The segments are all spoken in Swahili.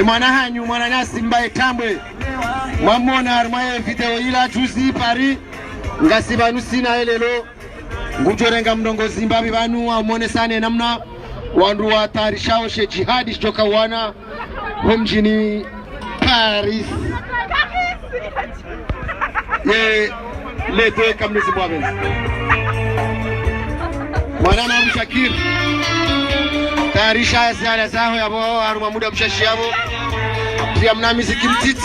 mwana hanyu mwana nyasi mbaye tambwe mwamona harmaye video ila juzi pari ngasi banu sina elelo ngujorenga mndongozi mbabi banu amone sane namna wandu wa tarishao she jihadi shoka wana mjini Paris ye lete kamnezi mwabe mwana na Mshakir tarisha ziara zao yabo aruma muda mshashi yabo pia mna muziki mtiti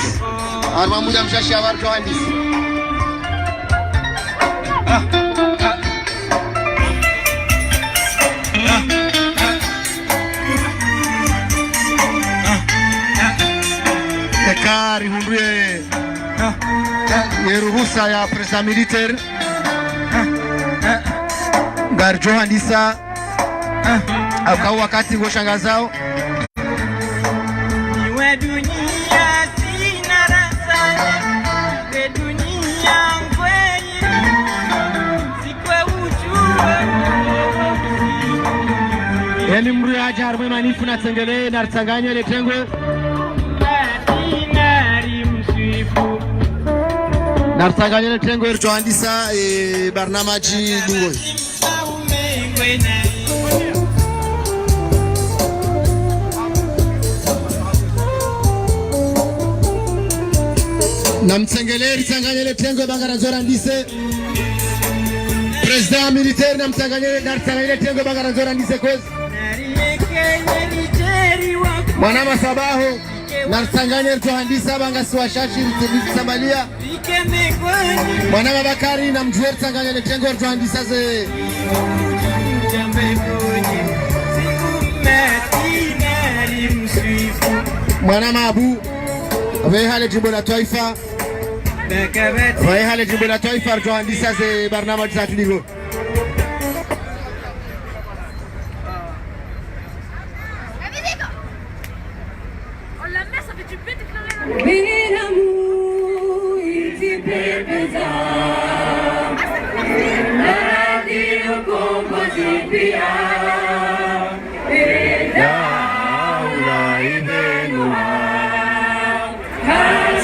aruma muda mshashi yabo arto handisi Kari hundue ruhusa ya presa militaire garjo handisa au wakati ngoshangazao iwe dunia sina rasanya iwe dunia ngweni sikwe ujue yani mru ya jarwe manifu na tengele na tsanganya le tengwe narsanganya le tengwe rjo handisa barnamaji dungo namtsengeleri tsanganyele tengwe bangara nzora ndise president militaire namtsanganyele tengwe bangara nzora ndise kozi mwana masabaho narsanganyele tuhandisa banga siwashashi ritisabalia mwana babakari namjuer tsanganyele tengwe tuhandisa ze mwana mabu Wehale jimbo la taifa Wehale jimbo la taifa tuandisa ze barnama za tuligo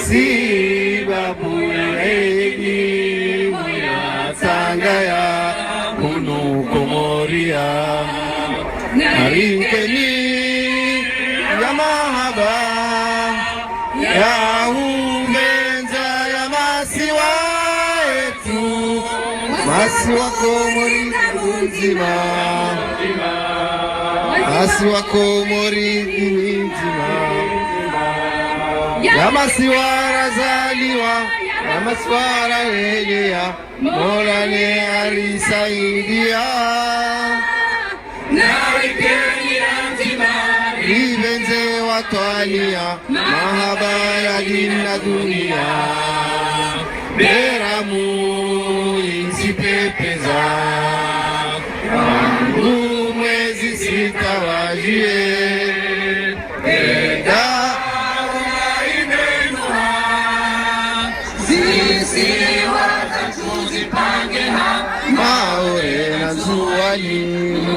Siba bulegi muna tangaya kunu komoria Narikeni ya mahaba ya umenza ya masiwa etu Masiwa komori nzima Masiwa komori nzima Yamasiwara zaliwa, Yamasiwara rejea, Molane alisaidia. Narikeni antima, Rivenze watwalia, Mahaba ya dina dunia. Beramu insipepeza, Wangu mwezi sitawajie. Maore na zuwani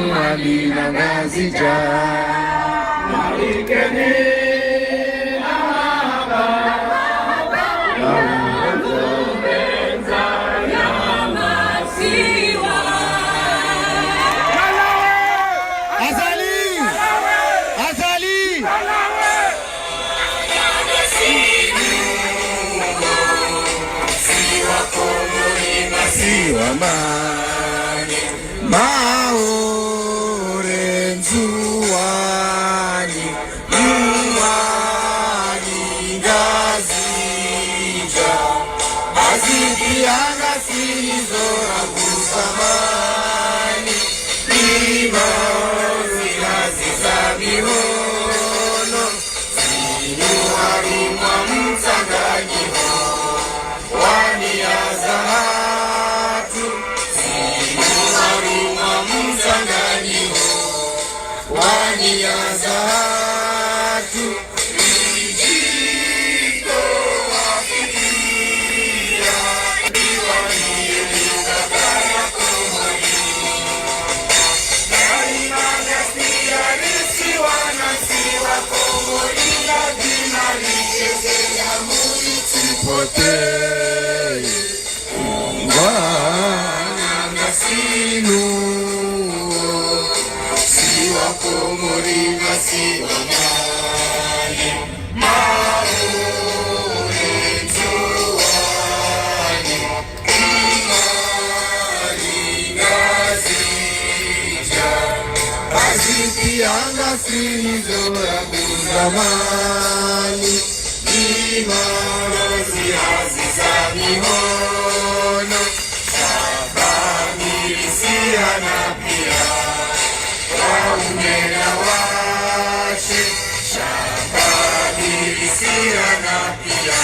Mwalina ngazija Narikeni na mahaba Ya umenza ya masiwa Azali Azali Siwa mani maore nzuwani Nzuwani ngazija Azikianga sinizora kusamani Imazi ngazisabihono Sinuharumwa mtsanganyiho Wani azahatu usipotee. Ungwana sinu si wako muriva si wangani maure tuwani imani nazija azipianga sinizo ya kuzamani imani aziza mihono shabamilisia na pia waumena washe shabamilisia na pia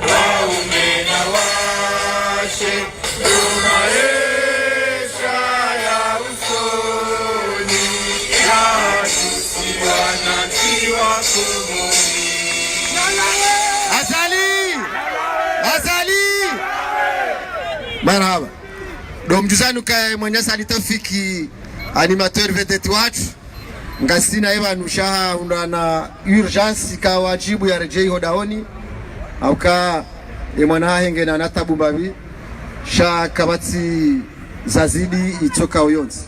waumena washe dumaesha ya usoni ya tusiwana tiwa kumuni Azali marhaba domjuzanu ka mwenyasa alitafiki animateur vedeti watu ngasina eva nushaha undana urgence ka wajibu ya rejei hodaoni au ka mwana henge na natabu babi sha kabati zazidi itoka uyonzi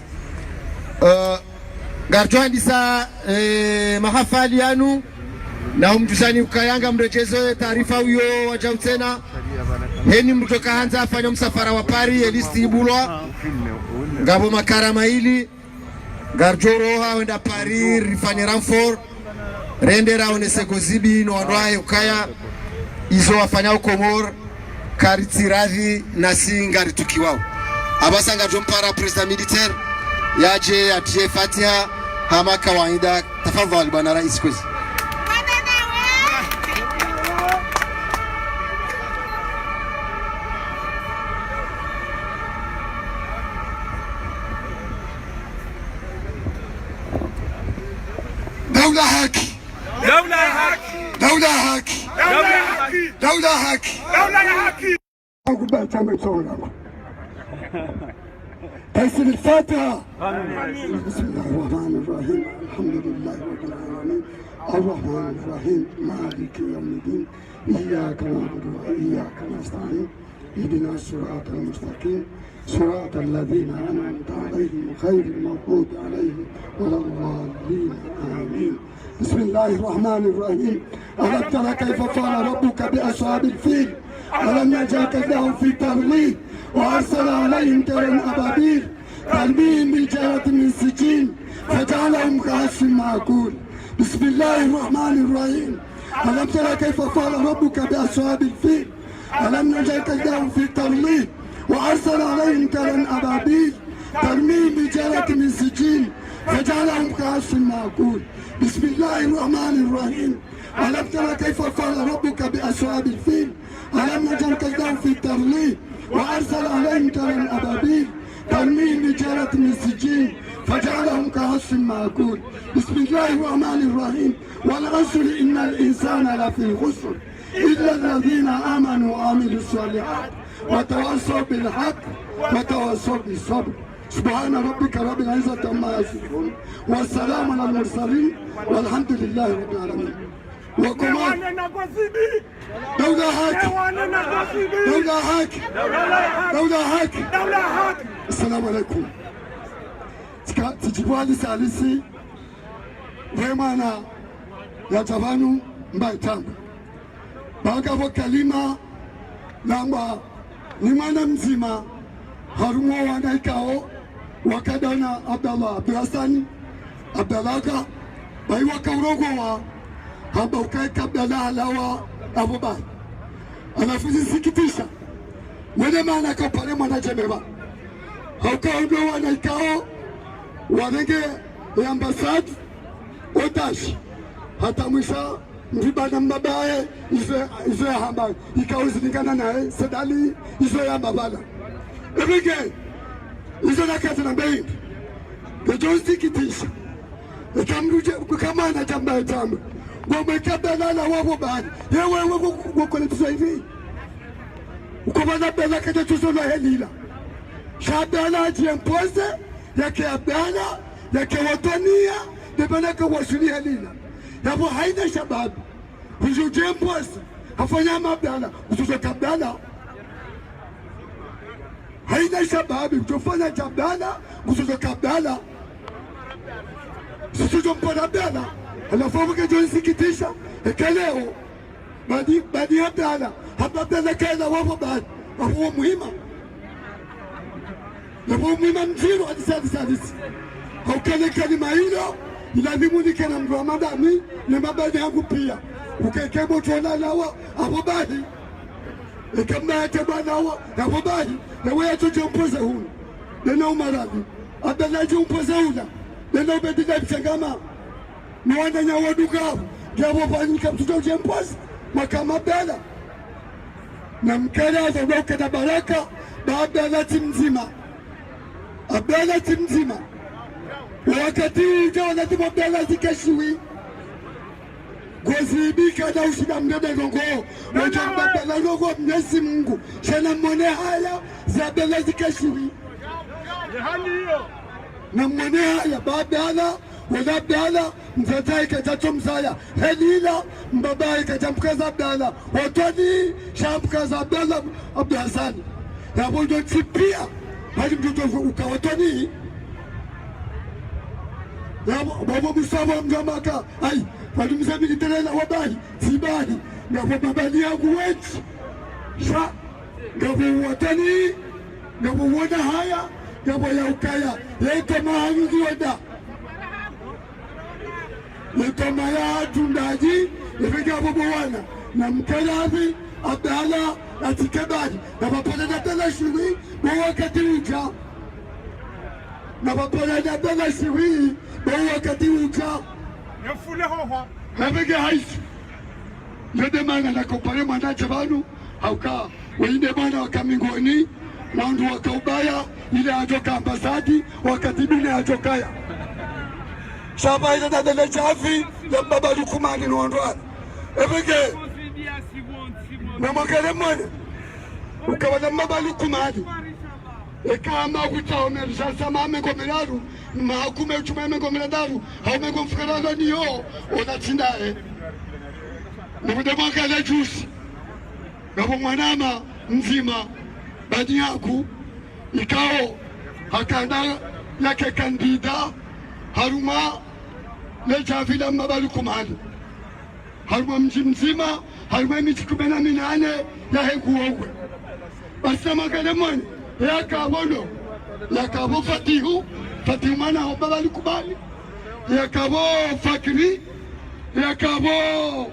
garjoandisa mahafali yanu na umjuzani ukayanga mrejezo taarifa huyo wajau tena heni mtoka hanza afanya msafara wa pari elisti ibulwa ngabo makarama hili garjoroha wenda pari rifanye ramfor rendera oneseko zibi no andwae ukaya izo wafanya ukomor karitiradhi na singari tukiwao abasa ngajompara president militaire yaje atie Fatiha hama kawaida. Tafadhali bwana rais kwezi. دولة هاكي دولة هاكي دولة هاكي دولة هاكي دولة هاكي دولة هاكي أقول بقى تعمل صورة تيسر الفاتحة. بسم الله الرحمن الرحيم الحمد لله رب العالمين الرحمن الرحيم مالك يوم الدين إياك نعبد وإياك نستعين اهدنا الصراط المستقيم صراط الذين أنعمت عليهم غير المغضوب عليهم ولا الضالين آمين. بسم الله الرحمن الرحيم ألم تر كيف فعل ربك بأصحاب الفيل ألم يجعل كيدهم في تضليل وأرسل عليهم طيرا أبابيل ترميهم بحجارة من سجيل فجعلهم كعصف مأكول. بسم الله الرحمن الرحيم ألم تر كيف فعل ربك بأصحاب الفيل ألم يجعل كيدهم في تضليل وأرسل عليهم طيرا أبابيل ترميهم بحجارة من سجيل فجعلهم كعصف مأكول. بسم الله الرحمن الرحيم ألم تر كيف فعل ربك بأصحاب الفيل ألم يجعل كيدهم في تضليل وأرسل عليهم طيرا أبابيل ترميهم بحجارة من سجيل فجعلهم كعصف مأكول. بسم الله الرحمن الرحيم والعصر إن الإنسان لفي خسر إلا الذين آمنوا وعملوا الصالحات وتواصوا بالحق وتواصوا بالصبر. سبحان ربك رب العزة عما يصفون والسلام على المرسلين والحمد لله رب العالمين. وكمان دولة هاك دولة هاك دولة هاك دولة هاكي. السلام عليكم. تجيبوا سالسي ومانا يا جبانو مبايتام باقا kalima namba ni mwana mzima harumo wanaikao wakadana Abdallah Abdurasani Abdalaka bai wakaurogowa haba ukaika Abdallah alawa abubari anafuzi sikitisha mwene maana kapare mwana jemeba haukaondo wanaikao wanenge ya ambasad otashi hata mwisha mvibana mbabaye izo ya hamba ikawuzilingana nae sedali izo ya mbabala ebige izo na kati na beindi kejozi kitisha ekamruje kukamana chamba chamba ngomekabelala wabo bani yewe wokole tuzaivi ukobana bela kete tuzola helila shabela jiempose yake abela yake watania debana ka wasuli helila yabo haina shababu hujuje mpose hafanya mabdala usuzo kabdala haina shababi kutofanya jabdala usuzo kabdala usuzo mpona bdala alafu mkejo nsikitisha ekeleo badi abdala hapa bdala kaila wapo badi wapo muhima wapo muhima mjiro hadisi haukele kalima hilo ilazimu nikena mdu wa madami na mabadi yangu pia ukekebo tuona lawa hapo badi kama yateba lawa hapo badi na wewe tujompoza huni nena umaradi abdala jompoza huna nena ubedida mchangama ni wandanya wadukavu jabo panika mtuto jempoza makama bela na mkaraza uloke na baraka baabdala timzima abdala timzima wakati ujao lazima abdala zikashiwi Gwazibika na ushida mdede gongo wajamba bela gongo mnyesi Mungu shana mwone haya za bela zikashiwi na mwone haya baabdala wala abdala mzatai kajato mzaya helila mbabai kajamkaza abdala watoni shamkaza abdala abdahasani ya bojo tipia hadi mtoto ukawatoni ya babo musama mjamaka ai hadi mzami niterela wabai sibahi na babani yangu wetu sha ngabo watoni ngabo wona haya ngabo ya ukaya yeto mahangi wada Lekama ya tundaji Lefika bobo wana na mkalavi abdala atikebali na wapala na bela shiwi kwa wakati uja na wapala na bela shiwi kwa wakati uja Yafule hoho Lefika haisi Yode mana na kompare mwanache banu hauka Wende mana wakamingoni na undu wakaubaya ile ajoka ambasadi wakati bine ajokaya Shaba ila dadele chafi ya baba lukumani nuondwa Ebeke na mwakele mwene ukawa na baba lukumani Eka kuta omerisasa mame gomelaru Mahakume uchumeme gomeladaru Haume gomfukaraga niyo Onatindae Nukude mwakele jusi Gabo mwanama mzima Badi yaku Ikao Hakanda yake kandida Haruma leja vila mbabalu kumali Haruma mji mzima Haruma miji 18 ya hegu owe Basi magale mwani ya kabono Ya kabo fatihu Fatihu mana mbabalu kumali Ya kabo fakiri Ya kabo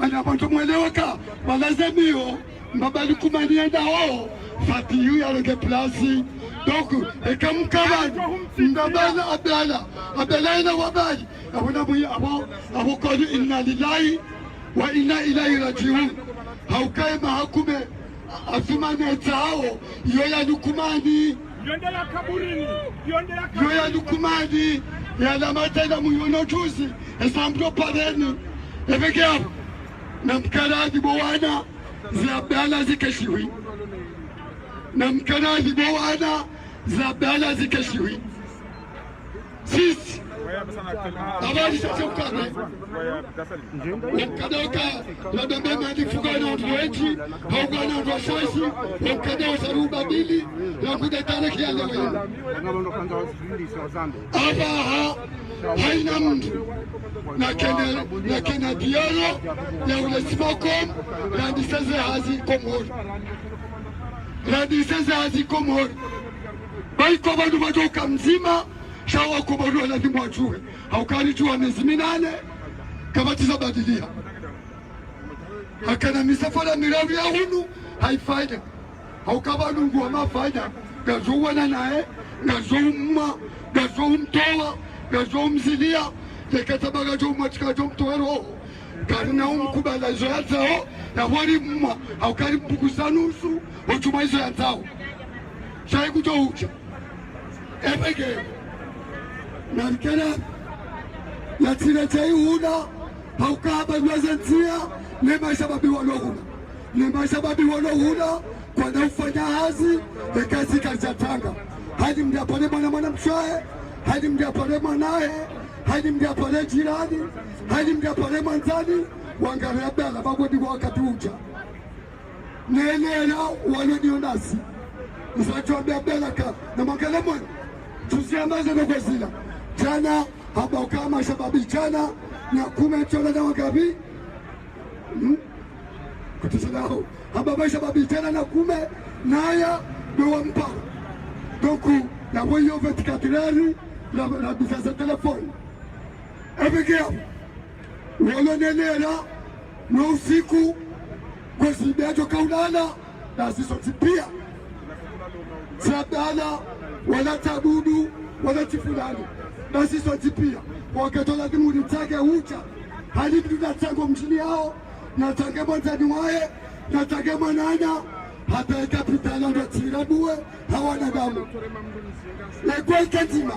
Anaponto mwelewaka Walazemiyo mbabalu kumali yenda ho Fatihu ya lege plasi Donc, et comme Kavani, Ndabala Abdala ina wabaji, abona mwi abo kodi inna lillahi wa inna ilaihi rajiun. Haukae mahakume afimane tao yoya lukumani. Yondela kaburini, yoya lukumani ya lamata ila muyono juzi esambro pareni. Efeke hapo na mkaraji bowana zi Abdala zikeshiwi. Na mkaraji bowana za Abdala zikeshiwi. Sisi habari sasa ukame mkadoka labda madi fugana ndwechi haugana ndwashashi mkadao saruba bili na kudetana kiale wewe aba haina mtu na kena diaro ya ule smokom na diseze hazi komori baiko bandu majoka mzima shawa kubarua lazima wajue haukari jua miezi 8 kamati za badilia hakana misafara mirawi ya hunu haifaida haukabanu nguwa mafaida gazo wana nae gazo umma gazo umtowa gazo umzilia tekataba gazo umatika gazo mtoero karina umkubala izo ya zao ya wari mma haukari mpukusa nusu wachuma izo ya zao shai kuto ucha Epeke na mkena ya tine chai huna haukaba yuazentia nema shababi wano huna kwa na ufanya hazi ekasi karzatanga hadi mdiapane mwana mshae hadi mdiapane mwanae hadi mdiapane jirani hadi mdiapane manzani wangaria bela bagodi wakati uja nenena wale dionasi isachoambia bela ka na makale mwana tusiambaze na kwezila jana haba ukama shababi jana na kumechola na wagabi kutusalao haba maisha babi jana na kume naya bewa mpa doku na weyo vetikatirari na bifasa telefoni ebegea wala nenera na usiku kwa sibeajo kaulana na sisotipia sabana wala tabudu wala tifulani na sisotipia wakatola dhimuni tage ucha hali tunatango mjini hao na tage mwantani wae na tage mwanana hata kapitala ndo tirabuwe hawana damu legwe kentima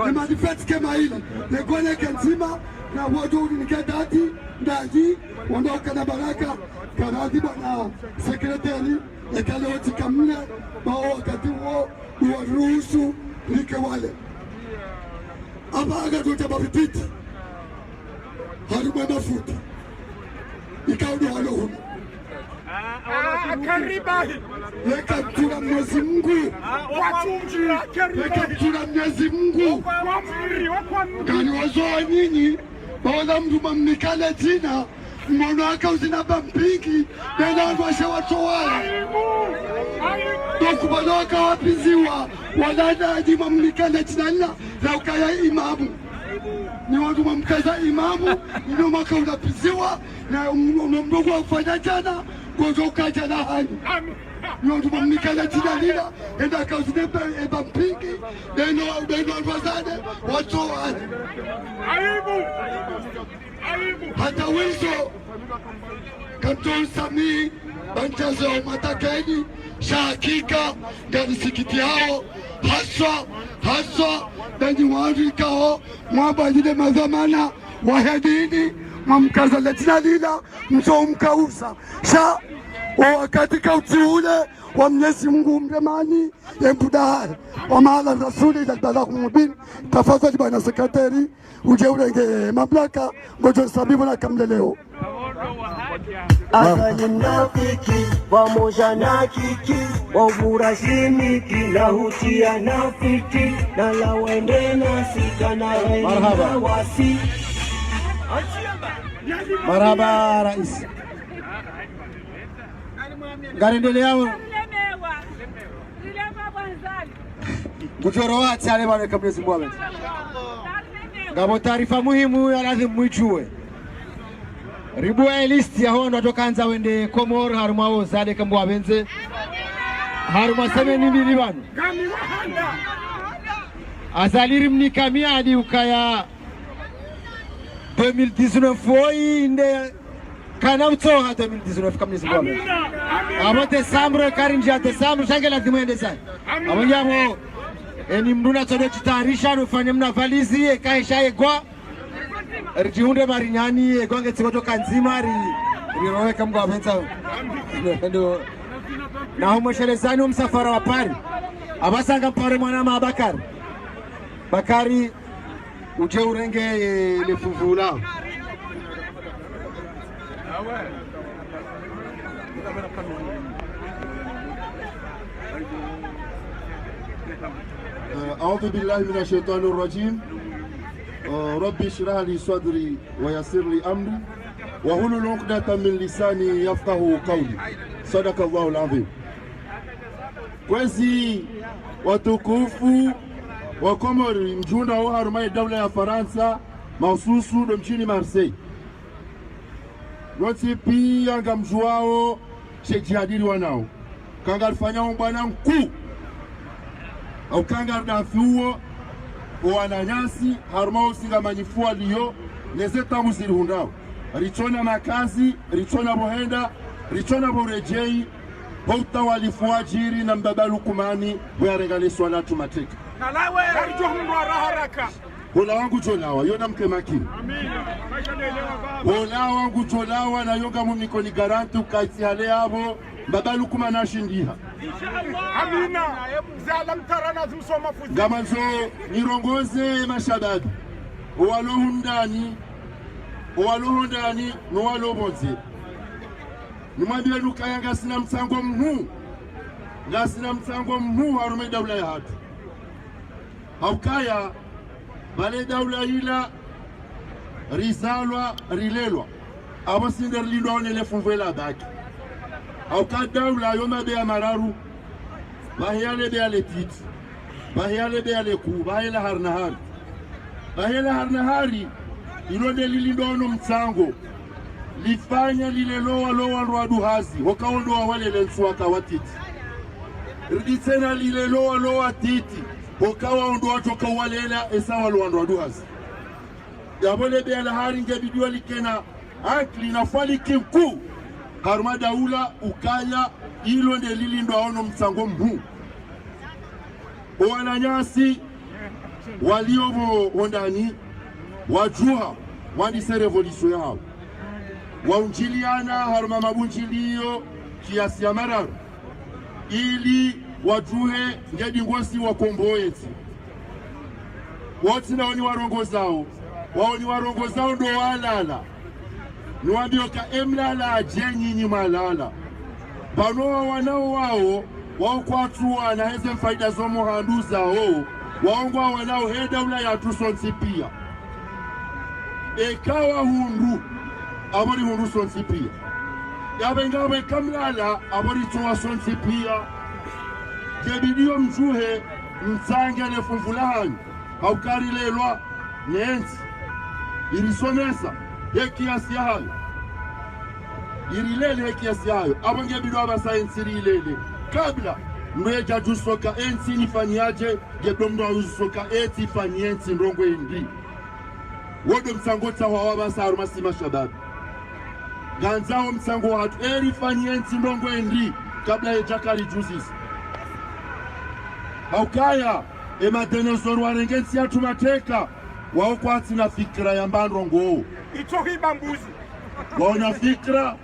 ni manifesti kema hili legwe kentima na wadu unikadati ndaji wandoka na baraka karadhi bwana sekretari ekale wati kamune bao wakati huo uwaruhusu like wale hapa aga tuta mapititi harimwe mafuta ikaudi halo huna karibahi leka mtuna Mwenyezi Mungu leka mtuna Mwenyezi Mungu kani wazoa nyinyi baola mduma mnikale tina mwono waka uzinaba mpingi nena wanduashe watu wale dokubalo waka wapiziwa walana ajima mnikale tina nina la ukaya imamu ni watu mamkaza imamu ino maka unapiziwa na mdogo wa kufanya jana gozo ukaja na hani ni watu mamnikale tina nina enda kauzineba eba mpingi neno wazane watu wale hata wizo kanton sami banchazo matakeni shakika ndani sikiti hao haswa ndani warikao mwabajide mazamana wahedini mamkaza letina lila mso mkausa sha wakati kauti ule wa Mwenyezi Mungu mremani yembudahari wa mahala rasuli ila balagh mubin. Tafadhali bwana sekretari uje urenge mamlaka ngojo sabibu na kamleleo Asali mnafiki pamoja na kiki wavurashimiki na hutia nafiki na lawende na sika na Marhaba. wasi Marhaba rais. Ngarendelea kuchoro wati ale bwana kabla Zimbabwe. Ngabo taarifa muhimu ya lazima mwijue. Ribua listi ya hono tokanza wende Komoro harumao zade kambo abenze. Haruma semeni mbili banu. Azaliri mnikamia hadi ukaya 2019 foi inde kana utoha 2019 kamni Zimbabwe. Abo Desembre karinja Desembre shangela dimwende sana. Abo nyamo eni mduna todo chitarisha nufanye mna valizi ekaisha egwa rijiunde marinyani egonge tsikoto kanzima riroweka mgwa benza ndo na homoshelezani umsafara wa pari abasanga mpare mwana mabakari Bakari uje urenge lefuvula أعوذ بالله من الشيطان الرجيم ربي اشرح لي صدري ويسر لي أمري واحلل عقدة من لساني يفقهوا قولي صدق الله العظيم. Kwezi watukufu wa Komori mjunda wa harumai dawla ya Faransa mahususu ndo mchini Marseille yote pia ngamjuao shejadili wanao kanga alifanya mbwana mkuu au kanga dafuo wananyasi harumao singa manyifua liyo nezeta muziri hundao richona makazi richona bohenda richona borejei Bauta walifuajiri na mbabalu kumani wearenganiswa na tumateka. Nalawe haraka haraka. Hola wangu jolawa yona mke makini. Amina. Hola wangu jolawa na yoga mumiko ni garantu kaiti hale abo mbabalu kumana shindiha. Inshallah. Amina. Zalam tarana zusoma fuzi. Gamanzo nirongoze mashababi. Walohundani owaloho ndani nowaloboze nimwambie nukaya ngasina mtsango mhu ngasina mtsango mhu harume daula ya hatu haukaya bale daula ila rizalwa rilelwa abo sinder lindo onele funvela baki hauka daula yoma bea mararu bahiyale bea le titi bahiyale bea le ku bahiyale harnahari bahiyale harnahari ilode lilindo ono mtsango lifanya lile loa rwaduhazi hokaondoa wale lensuaka watiti riditsena lile loa titi hokawa ondoa toka walela esawa rwaduhazi yabole bea la hari ngebidiwa likena akli na fali kimku haruma daula ukaya ilonde lilindo ono mtsango mhu owananyasi waliobo ondani wajuha wandise revolution yao waunjiliana haruma mabunjilio kiasi ya mararu ili wajuhe ngedi ngosi wakomboezi wote naoni warongo zao ndo walala niwambioka emlala ajenyinyi malala panowa wanao wao kwatuwa na heze mfaida zomo handu zao waongwa wanao heda ula ya tusonsi pia ekawa hundu abori hundu sonsi pia yabengawe kamlala abori tuwa sonsi pia kebidio mjuhe mtsangele funfulahani haukari lelwa nenzi irisomesa hekiasi hayo irilele hekiasi hayo abangebidio abasayensi rilele kabla mreja jusoka ensi nifanyaje gedomdo usoka eti fanyensi ndongo indi wodo msangota wawabasa arumasi mashababi ganzao msango wa hatu eri fanyensi ndongo indi kabla ejakari juzisi haukaya ematenesoro warengensi ya tumateka wao kwati na fikra ya mbandrongo itohiba mbuzi waona fikra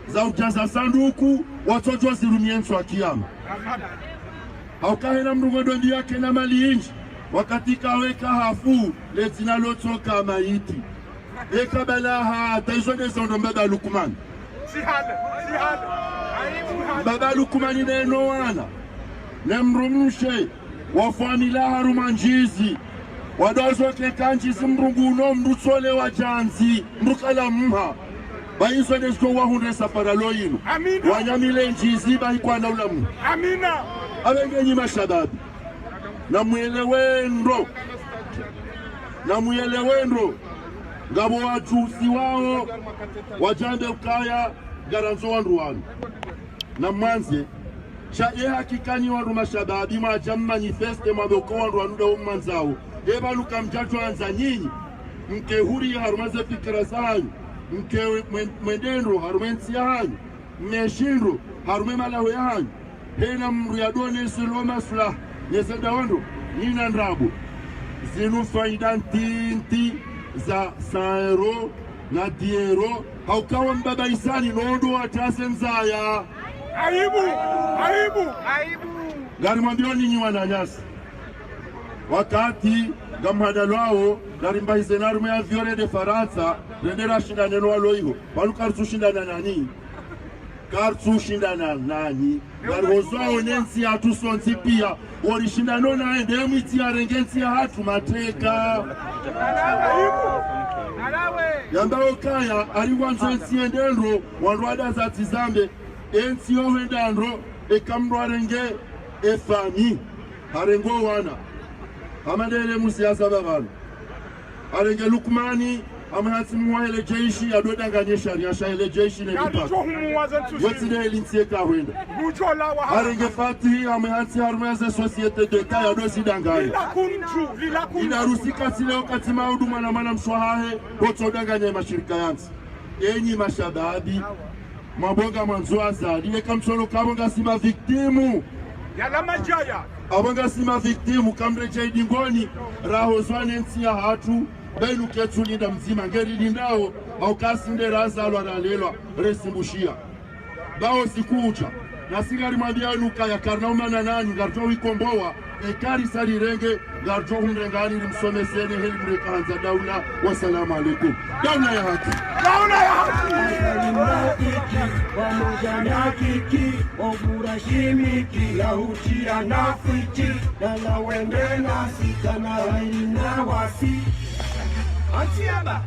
za ujaza sanduku watoto wasirumienso wa kiyama haukahena mrungodo ndi yake na mali inji wakati kaweka hafu letina lotoka maiti eka balaha taizone zondo mbaba Lukumani sihale baba Lukumani neno wana nemrumshe wafamila harumanjizi wadozo kekanjizi mrunguno mrutsole wa janzi mrukala mha baiso desko wahunde saparalo yinu wanyamile njizi bahikwana ulamu amina abengenyi mashababi na mwelewendo ngabo wachusi wao wajambe ukaya garanzo wanduwanu na mwanze cha hakikani wandu mashababi majam manifeste maboko wandu wanuda umanzao ebaluka mjato anza nyinyi mke huri harumaze fikira zanyu mke mwendendo harumensi ya hanyu mmeshindro harume malaho ya hanyu hena mruyadone siloma sula nyeseda wando nina ndrabu zinu faida ntinti za 100 euro na 10 euro haukawa mbaba isani nondo watase nzaya aibu gari mwambioni nyi wananyasi wakati gamhadalwao gari mbahizenarume ya viore de Faransa rendera shindane walo iho walu kartu shindana nani gari hozwao nensi hatu sonsi pia wali shindano na ende mwiti ya rengensi ya hatu mateka yambao kaya aliwanzo ensi endendro wanruada za tizambe ensi yohendandro ekamro renge efami harengo wana amadele musiasa babana arenge Lukumani amahati muwahele jeishi adodanganye sharia shaile jeishi ne lipa wetine elintieka wenda arenge Fatihi amahati harumeze societe de kaya dosi danganye inarusika sileo katima huduma na mana mswahahe koto danganye mashirika yansi enyi mashababi mabonga manzuaza liye kamsolo kabonga sima viktimu yala majaya abonga sima viktimu kamrecha idingoni raho zwane nsi ya hatu benu ketulinda mzima ngeri lindao au kasinde razalwa na lelwa resimbushia bao sikuja na sigari mwambia nuka ya karnauma na nani ngartowi komboa ekari sari renge garjo humrengani limsomeseni hilmre kanza daula. Wassalamu alaikum. Daula ya haki. Daula ya haki. Pamoja na kiki Obura shimiki Lahutia na fiti Na la wende na sika na haini na wasi Antiaba